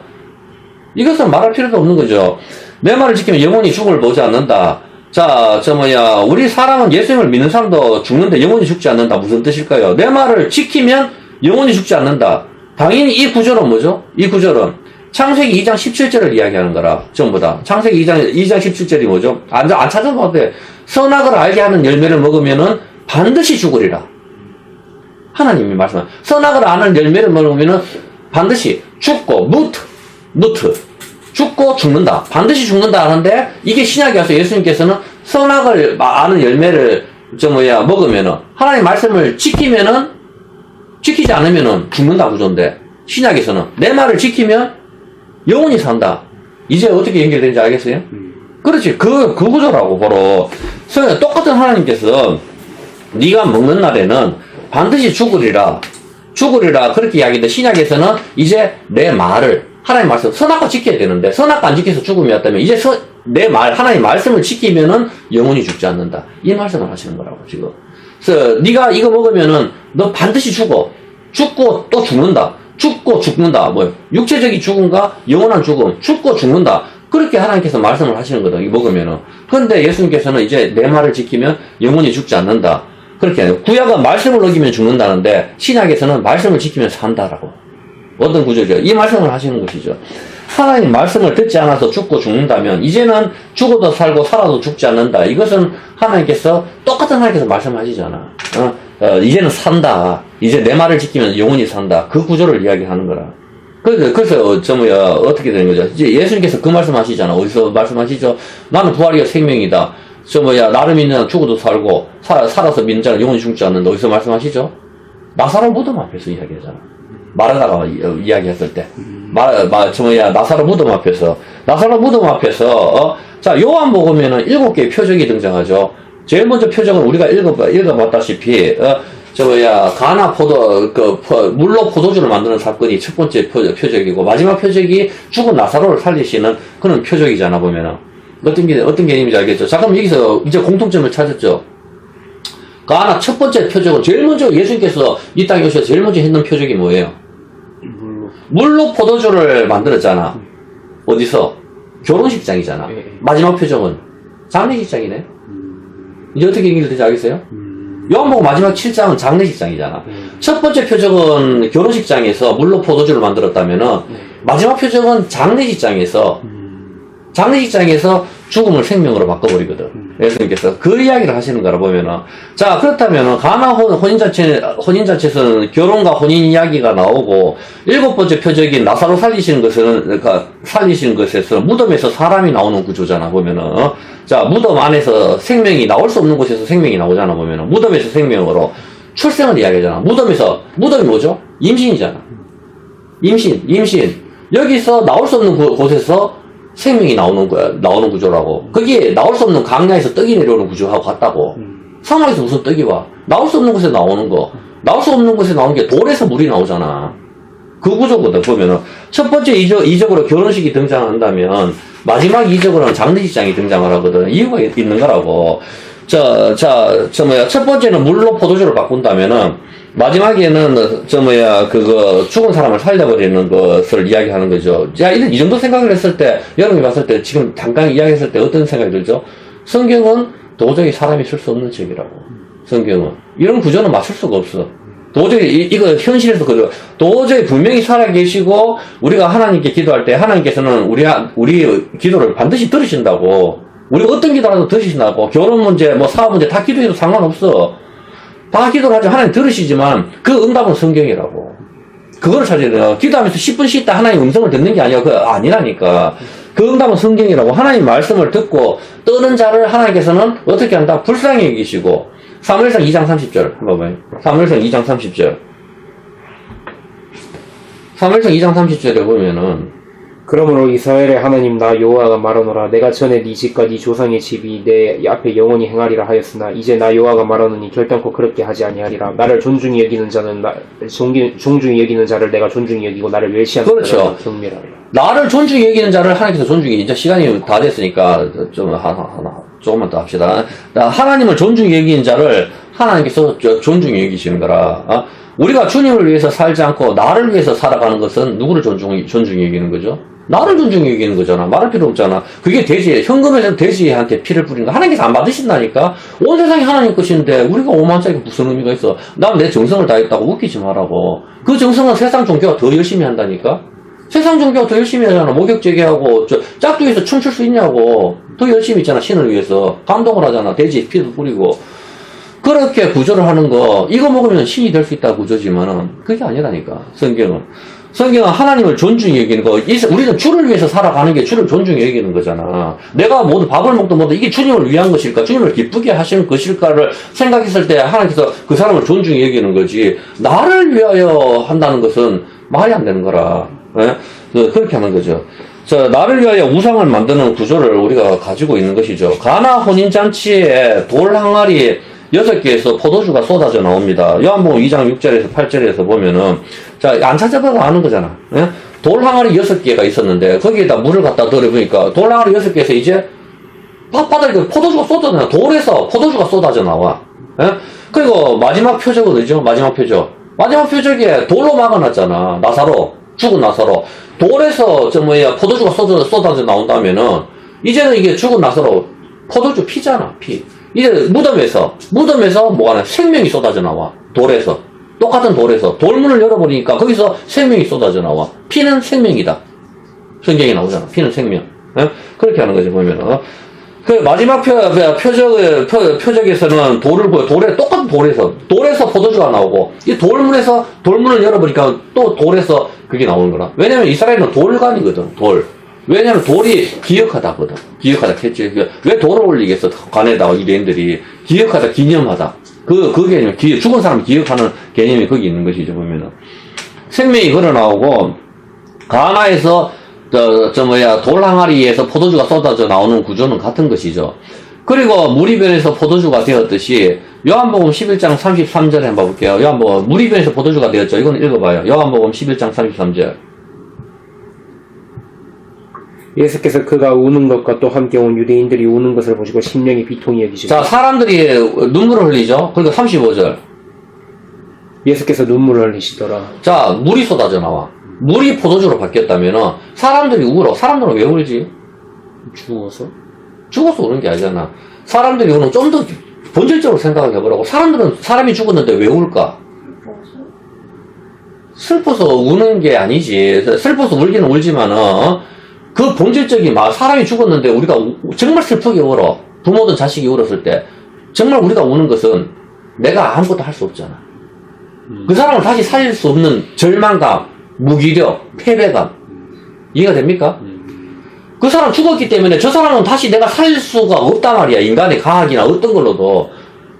이것은 말할 필요도 없는 거죠. 내 말을 지키면 영원히 죽음을 보지 않는다. 자, 우리 사람은 예수님을 믿는 사람도 죽는데 영원히 죽지 않는다. 무슨 뜻일까요? 내 말을 지키면 영원히 죽지 않는다. 당연히 이 구절은 뭐죠? 이 구절은 창세기 2장 17절을 이야기하는 거라, 전부 다. 창세기 2장 17절이 뭐죠? 안 찾아봐도 돼. 선악을 알게 하는 열매를 먹으면은 반드시 죽으리라. 하나님이 말씀하신. 선악을 아는 열매를 먹으면은 반드시 죽고, 무트. 죽고 죽는다. 반드시 죽는다 하는데, 이게 신약에 와서 예수님께서는 선악을 아는 열매를, 먹으면은, 하나님 말씀을 지키지 않으면은 죽는다 구조인데, 신약에서는 내 말을 지키면 영원히 산다. 이제 어떻게 연결되는지 알겠어요? 그렇지. 그 구조라고, 바로. 똑같은 하나님께서, 네가 먹는 날에는 반드시 죽으리라. 그렇게 이야기했는데, 신약에서는 이제 내 말을, 하나님 말씀, 선악과 지켜야 되는데, 선악과 안 지켜서 죽음이 왔다면, 이제 내 말, 하나님 말씀을 지키면은 영원히 죽지 않는다. 이 말씀을 하시는 거라고, 지금. 그래서, 네가 이거 먹으면은, 너 반드시 죽고 또 죽는다. 죽고 죽는다. 육체적인 죽음과 영원한 죽음, 죽고 죽는다. 그렇게 하나님께서 말씀을 하시는 거다. 이거 먹으면은. 그런데 예수님께서는 이제 내 말을 지키면 영원히 죽지 않는다. 그렇게 해요. 구약은 말씀을 어기면 죽는다는데, 신약에서는 말씀을 지키면 산다라고. 어떤 구조죠? 이 말씀을 하시는 것이죠. 하나님 말씀을 듣지 않아서 죽고 죽는다면, 이제는 죽어도 살고 살아도 죽지 않는다. 이것은 하나님께서, 똑같은 하나님께서 말씀하시잖아. 이제는 산다. 이제 내 말을 지키면 영원히 산다. 그 구조를 이야기하는 거라. 그래서, 어떻게 되는 거죠? 이제 예수님께서 그 말씀 하시잖아. 어디서 말씀하시죠? 나는 부활이요 생명이다. 나를 믿는 자는 죽어도 살고, 살아서 믿는 자는 영원히 죽지 않는다. 어디서 말씀하시죠? 나사로 무덤 앞에서 이야기하잖아. 마르다가 이야기했을 때. 나사로 무덤 앞에서. 자, 요한복음에는 7개의 표적이 등장하죠. 제일 먼저 표적은 우리가 읽어봤다시피, 가나 물로 포도주를 만드는 사건이 첫 번째 표적이고, 마지막 표적이 죽은 나사로를 살리시는 그런 표적이잖아, 보면은. 어떤 개념인지 알겠죠? 자, 그럼 여기서 이제 공통점을 찾았죠? 가나 첫 번째 표적은 제일 먼저 예수님께서 이 땅에 오셔서 제일 먼저 했는 표적이 뭐예요? 물로 포도주를 만들었잖아. 어디서? 결혼식장이잖아. 마지막 표적은 장례식장이네. 이제 어떻게 연결되지 알겠어요? 요한복음 마지막 7장은 장례식장이잖아. 첫 번째 표적은 결혼식장에서 물로 포도주를 만들었다면은, 마지막 표적은 장례식장에서 죽음을 생명으로 바꿔버리거든. 예수님께서 그 이야기를 하시는 거라 보면은. 자, 그렇다면은, 가나 혼인잔치에서는 결혼과 혼인 이야기가 나오고, 7번째 표적인 나사로 살리시는 것에서는 무덤에서 사람이 나오는 구조잖아, 보면은. 자, 무덤 안에서 생명이 나올 수 없는 곳에서 생명이 나오잖아, 보면은. 무덤에서 생명으로 출생을 이야기하잖아. 무덤이 뭐죠? 임신이잖아. 임신. 여기서 나올 수 없는 곳에서 생명이 나오는 구조라고. 그게 나올 수 없는 강야에서 떡이 내려오는 구조하고 같다고. 사막에서 무슨 떡이 와? 나올 수 없는 곳에 나오는 거. 나올 수 없는 곳에 나오는 게 돌에서 물이 나오잖아. 그 구조거든, 보면은. 첫 번째 이적으로 결혼식이 등장한다면, 마지막 이적으로는 장례식장이 등장을 하거든. 이유가 있는 거라고. 첫 번째는 물로 포도주를 바꾼다면은, 마지막에는, 죽은 사람을 살려버리는 것을 이야기하는 거죠. 자, 이 정도 생각을 했을 때, 여러분이 봤을 때, 지금 잠깐 이야기했을 때 어떤 생각이 들죠? 성경은 도저히 사람이 쓸 수 없는 책이라고. 성경은. 이런 구조는 맞출 수가 없어. 도저히, 이거 현실에서 도저히 분명히 살아계시고, 우리가 하나님께 기도할 때, 하나님께서는 우리 기도를 반드시 들으신다고. 우리가 어떤 기도라도 드시나고, 결혼 문제, 뭐 사업 문제 다 기도해도 상관없어. 다 기도를 하지 하나님 들으시지만 그 응답은 성경이라고. 그거를 찾아야 돼요. 기도하면서 10분 쉬다 하나님 음성을 듣는 게 아니야. 그거 아니라니까. 그 응답은 성경이라고. 하나님 말씀을 듣고 떠는 자를 하나님께서는 어떻게 한다? 불쌍히 여기시고. 사무엘상 2장 30절 한번 봐요. 사무엘상 2장 30절. 사무엘상 2장 30절에 보면은 그러므로 이스라엘의 하나님 나 여호와가 말하노라 내가 전에 네 집과 네 조상의 집이 내 앞에 영원히 행하리라 하였으나 이제 나 여호와가 말하노니 결단코 그렇게 하지 아니하리라. 나를 존중히 여기는 자는 존중히 여기는 자를 내가 존중히 여기고 나를 멸시하는 그렇죠. 자를 경멸하리라. 나를 존중히 여기는 자를 하나님께서 존중히, 이제 시간이 다 됐으니까 좀 조금만 더 합시다. 하나님을 존중히 여기는 자를 하나님께서 존중히 여기시는 거라. 우리가 주님을 위해서 살지 않고 나를 위해서 살아가는 것은 누구를 존중히 여기는 거죠? 나를 존중히 여기는 거잖아. 말할 필요 없잖아. 그게 돼지, 현금에서 돼지한테 피를 뿌린 거 하나님께서 안 받으신다니까? 온 세상이 하나님 것인데 우리가 5만짜리가 무슨 의미가 있어? 난 내 정성을 다했다고 웃기지 말라고. 그 정성은 세상 종교가 더 열심히 한다니까? 세상 종교가 더 열심히 하잖아. 목욕 제기하고 짝두에서 춤출 수 있냐고. 더 열심히 있잖아. 신을 위해서 감동을 하잖아. 돼지 피도 뿌리고. 그렇게 구조를 하는 거, 이거 먹으면 신이 될 수 있다 구조지만은 그게 아니라니까. 성경은 하나님을 존중히 여기는 거. 우리는 주를 위해서 살아가는 게 주를 존중히 여기는 거잖아. 내가 모두 밥을 먹든 뭐든 이게 주님을 위한 것일까, 주님을 기쁘게 하시는 것일까를 생각했을 때 하나님께서 그 사람을 존중히 여기는 거지. 나를 위하여 한다는 것은 말이 안 되는 거라. 예? 그렇게 하는 거죠. 나를 위하여 우상을 만드는 구조를 우리가 가지고 있는 것이죠. 가나 혼인잔치에 돌 항아리 6개에서 포도주가 쏟아져 나옵니다. 요한복음 2장 6절에서 8절에서 보면은, 안 찾아봐도 아는 거잖아. 예? 돌 항아리 6개가 있었는데, 거기에다 물을 갖다 들어보니까, 돌 항아리 6개에서 이제, 바닥에 포도주가 쏟아져 나와. 돌에서 포도주가 쏟아져 나와. 예? 그리고 마지막 표적은 뭐죠? 마지막 표적. 마지막 표적에 돌로 막아놨잖아. 나사로. 죽은 나사로. 돌에서, 포도주가 쏟아져 나온다면은, 이제는 이게 죽은 나사로 포도주 피잖아, 피. 이제 무덤에서 뭐가 나 생명이 쏟아져 나와. 돌에서. 똑같은 돌에서. 돌문을 열어버리니까 거기서 생명이 쏟아져 나와. 피는 생명이다. 성경에 나오잖아. 피는 생명. 예? 그렇게 하는 거지, 보면은. 그 마지막 표적에서는 똑같은 돌에서 포도주가 나오고, 이 돌문을 열어버리니까 또 돌에서 그게 나오는 거라. 왜냐면 이스라엘은 돌간이거든, 돌. 왜냐면 돌이 기억하다거든. 기억하다 했지. 왜 돌을 올리겠어? 관에다가 유대인들이. 기억하다, 기념하다. 그 개념, 죽은 사람 기억하는 개념이 거기 있는 것이죠, 보면은. 생명이 걸어 나오고, 가나에서, 돌 항아리에서 포도주가 쏟아져 나오는 구조는 같은 것이죠. 그리고 물이 변해서 포도주가 되었듯이, 요한복음 11장 33절에 한번 볼게요. 요한복음, 물이 변해서 포도주가 되었죠. 이건 읽어봐요. 요한복음 11장 33절. 예수께서 그가 우는 것과 또 함께 온 유대인들이 우는 것을 보시고 심령이 비통히 여기시고. 자, 사람들이 눈물을 흘리죠. 그리고 35절. 예수께서 눈물을 흘리시더라. 자, 물이 쏟아져 나와. 물이 포도주로 바뀌었다면은 사람들이 울어. 사람들은 왜 울지? 죽어서 우는 게 아니잖아. 사람들이 우는 좀 더 본질적으로 생각을 해보라고. 사람이 죽었는데 왜 울까? 슬퍼서 우는 게 아니지. 슬퍼서 울기는 울지만은 그 본질적인 사람이 죽었는데 우리가 정말 슬프게 울어. 부모든 자식이 울었을 때 정말 우리가 우는 것은 내가 아무것도 할 수 없잖아. 그 사람을 다시 살릴 수 없는 절망감, 무기력, 패배감. 이해가 됩니까? 그 사람 죽었기 때문에 저 사람은 다시 내가 살릴 수가 없단 말이야. 인간의 과학이나 어떤 걸로도.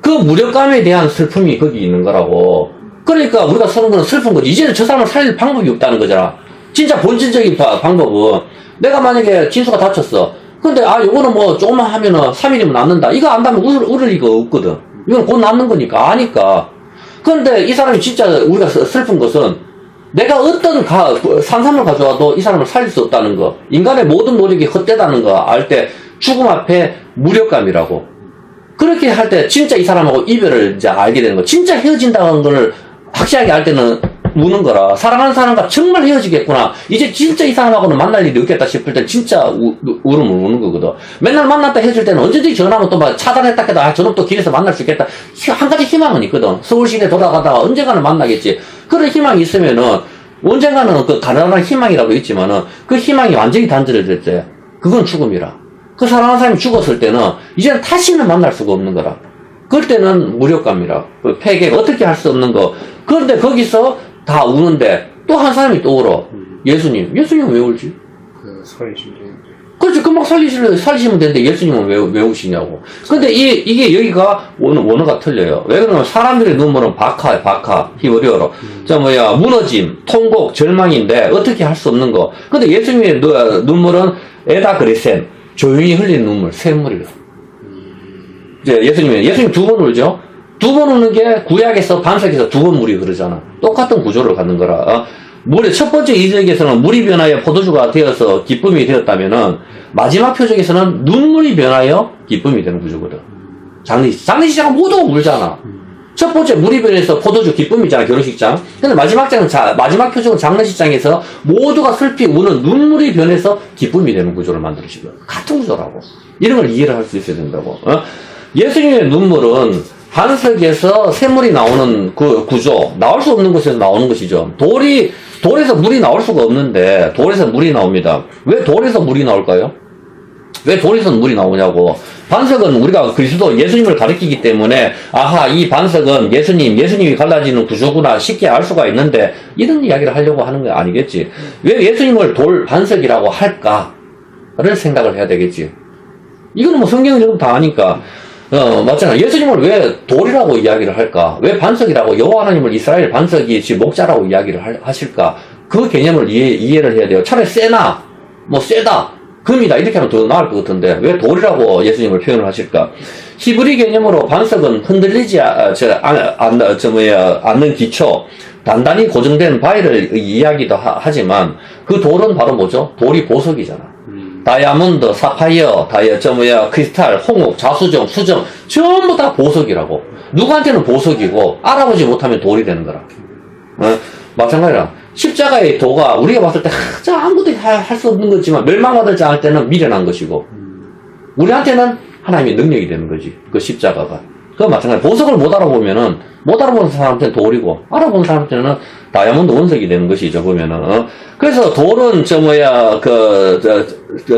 그 무력감에 대한 슬픔이 거기 있는 거라고. 그러니까 우리가 쓰는 건 슬픈 거지. 이제는 저 사람을 살릴 방법이 없다는 거잖아. 진짜 본질적인 방법은 내가 만약에 진수가 다쳤어. 근데 요거는 조금만 하면은 3일이면 낫는다. 이거 안다면 울을 리가 없거든. 이건 곧 낫는 거니까 아니까. 그런데 이 사람이 진짜 우리가 슬픈 것은 내가 어떤 산삼을 가져와도 이 사람을 살릴 수 없다는 거. 인간의 모든 노력이 헛되다는 거 알 때 죽음 앞에 무력감이라고. 그렇게 할 때 진짜 이 사람하고 이별을 이제 알게 되는 거. 진짜 헤어진다는 걸 확실하게 알 때는 우는 거라. 사랑하는 사람과 정말 헤어지겠구나. 이제 진짜 이 사람하고는 만날 일이 없겠다 싶을 때 진짜 울음을 우는 거거든. 맨날 만났다 헤어질 때는 언제든지 전화하면 또 차단했다 해도 저놈 또 길에서 만날 수 있겠다. 한 가지 희망은 있거든. 서울시내 돌아가다가 언젠가는 만나겠지. 그런 희망이 있으면은 언젠가는 그 가난한 희망이라도 있지만은 그 희망이 완전히 단절될 때 그건 죽음이라. 그 사랑하는 사람이 죽었을 때는 이제는 다시는 만날 수가 없는 거라. 그럴 때는 무력감이라. 그 폐계 어떻게 할 수 없는 거. 그런데 거기서 다 우는데 또 한 사람이 또 울어. 예수님. 예수님은 왜 울지? 그 살리시면 되는데. 그렇지. 금방 살리시면 되는데 예수님은 왜 우시냐고. 근데 이게 여기가 원어가 틀려요. 왜 그러냐면 사람들의 눈물은 박하야, 박하. 히브리어로. 무너짐, 통곡, 절망인데 어떻게 할 수 없는 거. 근데 예수님의 눈물은 에다 그리센. 조용히 흘린 눈물, 샘물이에요. 이제 예수님 두 번 울죠? 두 번 우는 게 구약에서 반석에서 두 번 물이 흐르잖아. 똑같은 구조를 갖는 거라. 물의 첫 번째 이적에서는 물이 변하여 포도주가 되어서 기쁨이 되었다면은 마지막 표적에서는 눈물이 변하여 기쁨이 되는 구조거든. 장례식장은 모두가 울잖아. 첫 번째 물이 변해서 포도주 기쁨이잖아, 결혼식장. 근데 마지막 표적은 장례식장에서 모두가 슬피 우는 눈물이 변해서 기쁨이 되는 구조를 만들으시고요. 같은 구조라고. 이런 걸 이해를 할 수 있어야 된다고. 예수님의 눈물은 반석에서 샘물이 나오는 그 구조, 나올 수 없는 곳에서 나오는 것이죠. 돌에서 물이 나올 수가 없는데 돌에서 물이 나옵니다. 왜 돌에서 물이 나올까요? 왜 돌에서 물이 나오냐고. 반석은 우리가 그리스도 예수님을 가리키기 때문에 아하 이 반석은 예수님이 갈라지는 구조구나 쉽게 알 수가 있는데 이런 이야기를 하려고 하는 거 아니겠지. 왜 예수님을 돌 반석이라고 할까를 생각을 해야 되겠지. 이거는 뭐 성경을 조금 다 아니까 맞잖아. 예수님을 왜 돌이라고 이야기를 할까? 왜 반석이라고 여호와 하나님을 이스라엘 반석이 지 목자라고 이야기를 하실까? 그 개념을 이해를 해야 돼요. 차라리 세다 금이다 이렇게 하면 더 나을 것 같은데 왜 돌이라고 예수님을 표현을 하실까? 히브리 개념으로 반석은 흔들리지 않는 기초, 단단히 고정된 바위를 이야기도 하지만 그 돌은 바로 뭐죠? 돌이 보석이잖아. 다이아몬드, 사파이어, 크리스탈, 홍옥, 자수정, 수정 전부 다 보석이라고. 누구한테는 보석이고 알아보지 못하면 돌이 되는 거라. 마찬가지라. 십자가의 도가 우리가 봤을 때 아무것도 할 수 없는 거지만 멸망받을지 않을 때는 미련한 것이고 우리한테는 하나님의 능력이 되는 거지. 그 십자가가. 그 마찬가지. 보석을 못 알아보는 사람한테는 돌이고 알아보는 사람한테는 다이아몬드 원석이 되는 것이죠. 보면은. 그래서 돌은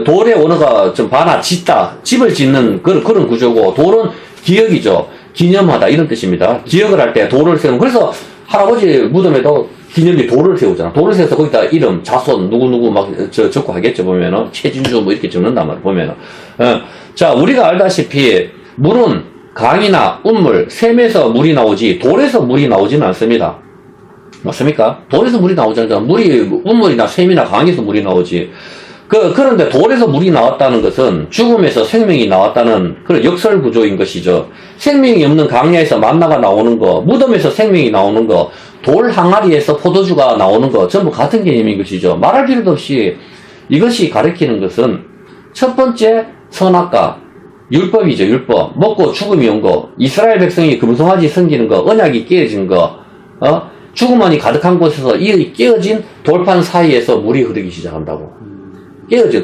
돌의 원어가 좀 짓다, 집을 짓는 그런 구조고 돌은 기억이죠. 기념하다 이런 뜻입니다. 기억을 할 때 돌을 세우는. 그래서 할아버지 무덤에도 기념비 돌을 세우잖아. 돌을 세워서 거기다 이름, 자손, 누구누구 막 적고 하겠죠. 보면은 최진주 뭐 이렇게 적는단 말이야. 보면은. 자, 우리가 알다시피 물은 강이나 운물, 샘에서 물이 나오지 돌에서 물이 나오지는 않습니다. 맞습니까? 돌에서 물이 나오잖아요. 운물이나 샘이나 강에서 물이 나오지. 그런데 돌에서 물이 나왔다는 것은 죽음에서 생명이 나왔다는 그런 역설 구조인 것이죠. 생명이 없는 강야에서 만나가 나오는 거, 무덤에서 생명이 나오는 거, 돌 항아리에서 포도주가 나오는 거, 전부 같은 개념인 것이죠. 말할 필요도 없이 이것이 가리키는 것은 첫 번째 선악과, 율법이죠, 율법. 먹고 죽음이 온 거, 이스라엘 백성이 금송아지 섬기는 거, 언약이 깨어진 거, 죽음만이 가득한 곳에서 이 깨어진 돌판 사이에서 물이 흐르기 시작한다고.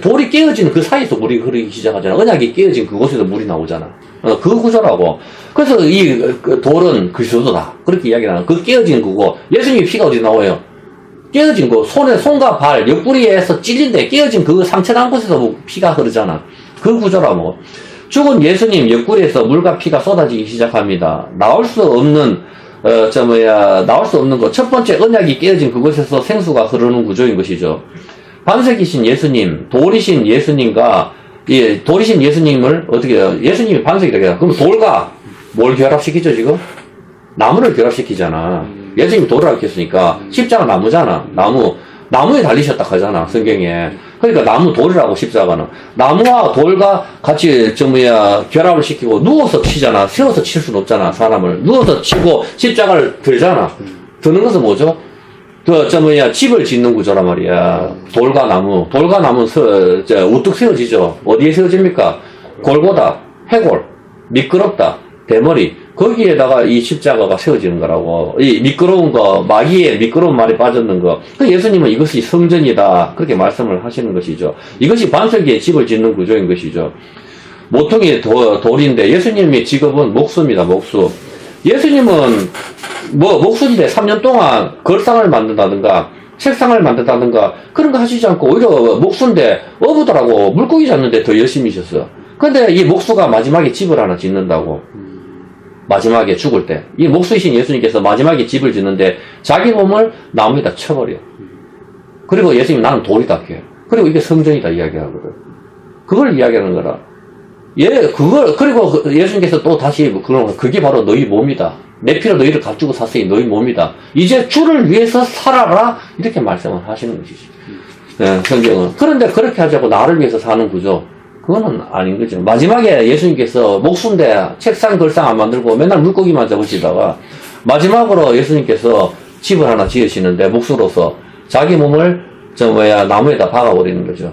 돌이 깨어진 그 사이에서 물이 흐르기 시작하잖아. 언약이 깨어진 그곳에서 물이 나오잖아. 그 구조라고. 그래서 돌은 그리스도다. 그렇게 이야기하는. 그 깨어진 그거. 예수님의 피가 어디 나와요? 깨어진 거. 손과 발, 옆구리에서 찔린데 깨어진 그 상처난 곳에서 피가 흐르잖아. 그 구조라고. 죽은 예수님 옆구리에서 물과 피가 쏟아지기 시작합니다. 나올 수 없는 거. 첫 번째 언약이 깨어진 그곳에서 생수가 흐르는 구조인 것이죠. 반석이신 예수님, 돌이신 예수님과, 돌이신 예수님을 어떻게 해요? 예수님이 반석이라고 해요. 그럼 돌과 뭘 결합시키죠, 지금? 나무를 결합시키잖아. 예수님이 돌을 알겠으니까, 십자가 나무잖아. 나무에 달리셨다 하잖아, 성경에. 그러니까 돌이라고 십자가는. 나무와 돌과 같이, 결합을 시키고, 누워서 치잖아. 세워서 칠 수는 없잖아, 사람을. 누워서 치고, 십자가를 들잖아. 드는 것은 뭐죠? 집을 짓는 구조란 말이야. 돌과 나무 우뚝 세워지죠. 어디에 세워집니까? 골고다, 해골, 미끄럽다, 대머리. 거기에다가 이 십자가가 세워지는 거라고. 이 미끄러운 거, 마귀의 미끄러운 말이 빠졌는 거. 그 예수님은 이것이 성전이다. 그렇게 말씀을 하시는 것이죠. 이것이 반석에 집을 짓는 구조인 것이죠. 모퉁이 돌인데 예수님의 직업은 목수입니다, 목수. 예수님은 목수인데 3년 동안 걸상을 만든다든가 책상을 만든다든가 그런 거 하시지 않고 오히려 목수인데 어부들하고 물고기 잡는데 더 열심히 하셨어. 근데 이 목수가 마지막에 집을 하나 짓는다고. 마지막에 죽을 때. 이 목수이신 예수님께서 마지막에 집을 짓는데 자기 몸을 나무에다 쳐버려. 그리고 예수님이 나는 돌이다 해요. 그리고 이게 성전이다 이야기하거든. 그걸 이야기하는 거라. 그리고 예수님께서 또 다시 그게 바로 너희 몸이다. 내 피로 너희를 값주고 샀으니 너희 몸이다. 이제 주를 위해서 살아라. 이렇게 말씀을 하시는 것이지. 네, 성경은. 그런데 그렇게 하자고 나를 위해서 사는 구조. 그거는 아닌 거죠. 마지막에 예수님께서 목수인데 책상 걸상 안 만들고 맨날 물고기만 잡으시다가 마지막으로 예수님께서 집을 하나 지으시는데 목수로서 자기 몸을 나무에다 박아버리는 거죠.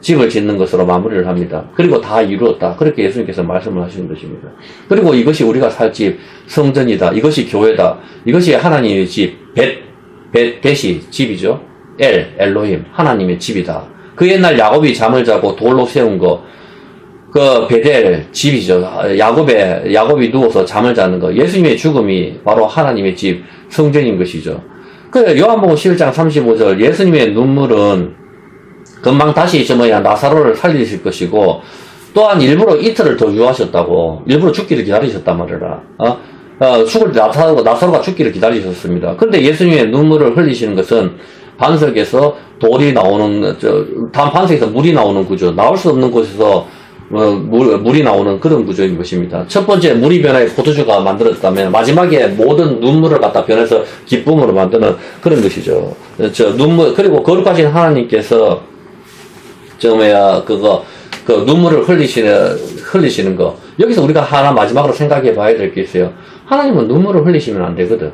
집을 짓는 것으로 마무리를 합니다. 그리고 다 이루었다. 그렇게 예수님께서 말씀을 하시는 것입니다. 그리고 이것이 우리가 살 집, 성전이다. 이것이 교회다. 이것이 하나님의 집, 벳이 집이죠. 엘로힘, 하나님의 집이다. 그 옛날 야곱이 잠을 자고 돌로 세운 거, 그 베델 집이죠. 야곱이 누워서 잠을 자는 거. 예수님의 죽음이 바로 하나님의 집, 성전인 것이죠. 그 요한복음 11장 35절 예수님의 눈물은 금방 다시 나사로를 살리실 것이고 또한 일부러 이틀을 더 유하셨다고. 일부러 죽기를 기다리셨단 말이라. 죽을 때 나사로가 죽기를 기다리셨습니다. 그런데 예수님의 눈물을 흘리시는 것은 반석에서 돌이 나오는, 반석에서 물이 나오는 구조, 나올 수 없는 곳에서 물이 나오는 그런 구조인 것입니다. 첫 번째 물이 변하여 포도주가 만들어졌다면 마지막에 모든 눈물을 갖다 변해서 기쁨으로 만드는 그런 것이죠. 그리고 거룩하신 하나님께서 눈물을 흘리시는 거. 여기서 우리가 하나 마지막으로 생각해 봐야 될 게 있어요. 하나님은 눈물을 흘리시면 안 되거든.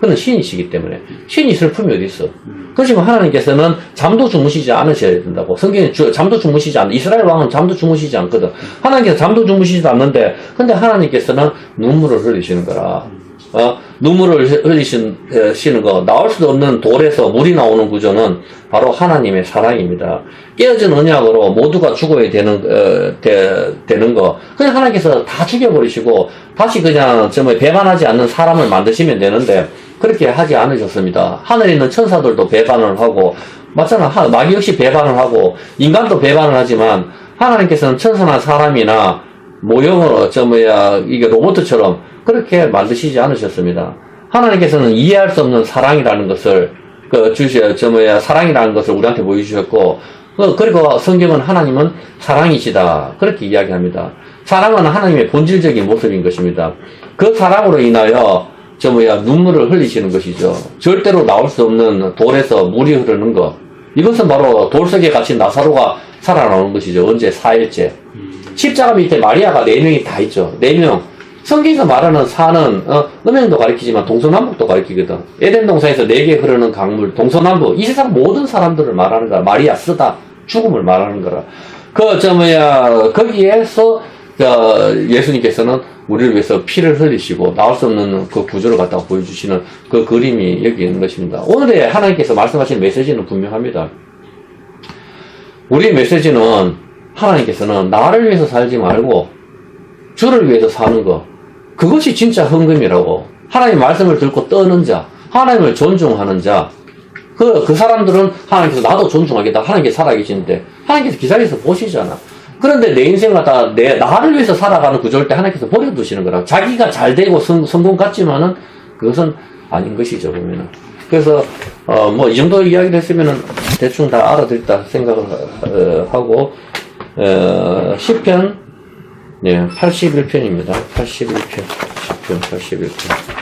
그는 신이시기 때문에. 신이 슬픔이 어디 있어? 그렇지만 하나님께서는 잠도 주무시지 않으셔야 된다고. 성경에 잠도 주무시지 않는, 이스라엘 왕은 잠도 주무시지 않거든. 하나님께서 잠도 주무시지도 않는데, 근데 하나님께서는 눈물을 흘리시는 거라. 눈물을 흘리시는 거, 나올 수도 없는 돌에서 물이 나오는 구조는 바로 하나님의 사랑입니다. 깨어진 언약으로 모두가 죽어야 되는 거. 그냥 하나님께서 다 죽여버리시고, 다시 그냥 배반하지 않는 사람을 만드시면 되는데, 그렇게 하지 않으셨습니다. 하늘에 있는 천사들도 배반을 하고, 맞잖아. 마귀 역시 배반을 하고, 인간도 배반을 하지만, 하나님께서는 천사나 사람이나, 모형으로, 이게 로봇처럼 그렇게 만드시지 않으셨습니다. 하나님께서는 이해할 수 없는 사랑이라는 것을, 사랑이라는 것을 우리한테 보여주셨고, 그리고 성경은 하나님은 사랑이시다. 그렇게 이야기합니다. 사랑은 하나님의 본질적인 모습인 것입니다. 그 사랑으로 인하여, 눈물을 흘리시는 것이죠. 절대로 나올 수 없는 돌에서 물이 흐르는 것. 이것은 바로 돌 속에 갇힌 나사로가 살아나오는 것이죠. 언제? 4일째. 십자가 밑에 마리아가 4명이 다 있죠. 4명. 성경에서 말하는 사는, 음행도 가리키지만 동서남북도 가리키거든. 에덴 동산에서 4개 흐르는 강물, 동서남북. 이 세상 모든 사람들을 말하는 거야. 마리아 쓰다. 죽음을 말하는 거라. 거기에서, 예수님께서는 우리를 위해서 피를 흘리시고 나올 수 없는 그 구조를 갖다가 보여주시는 그 그림이 여기 있는 것입니다. 오늘의 하나님께서 말씀하신 메시지는 분명합니다. 우리의 메시지는 하나님께서는 나를 위해서 살지 말고 주를 위해서 사는 것. 그것이 진짜 헌금이라고. 하나님 말씀을 듣고 떠는 자, 하나님을 존중하는 자, 그 사람들은 하나님께서 나도 존중하겠다. 하나님께서 살아계시는데 하나님께서 기다려서 보시잖아. 그런데 내 인생을 갖다가 나를 위해서 살아가는 구조일 때 하나님께서 버려두시는 거라. 자기가 잘 되고 성공 같지만은 그것은 아닌 것이죠, 보면은. 그래서, 이 정도 이야기를 했으면은 대충 다 알아듣다 생각을, 하고, 시편, 81편입니다. 81편. 시편 81편.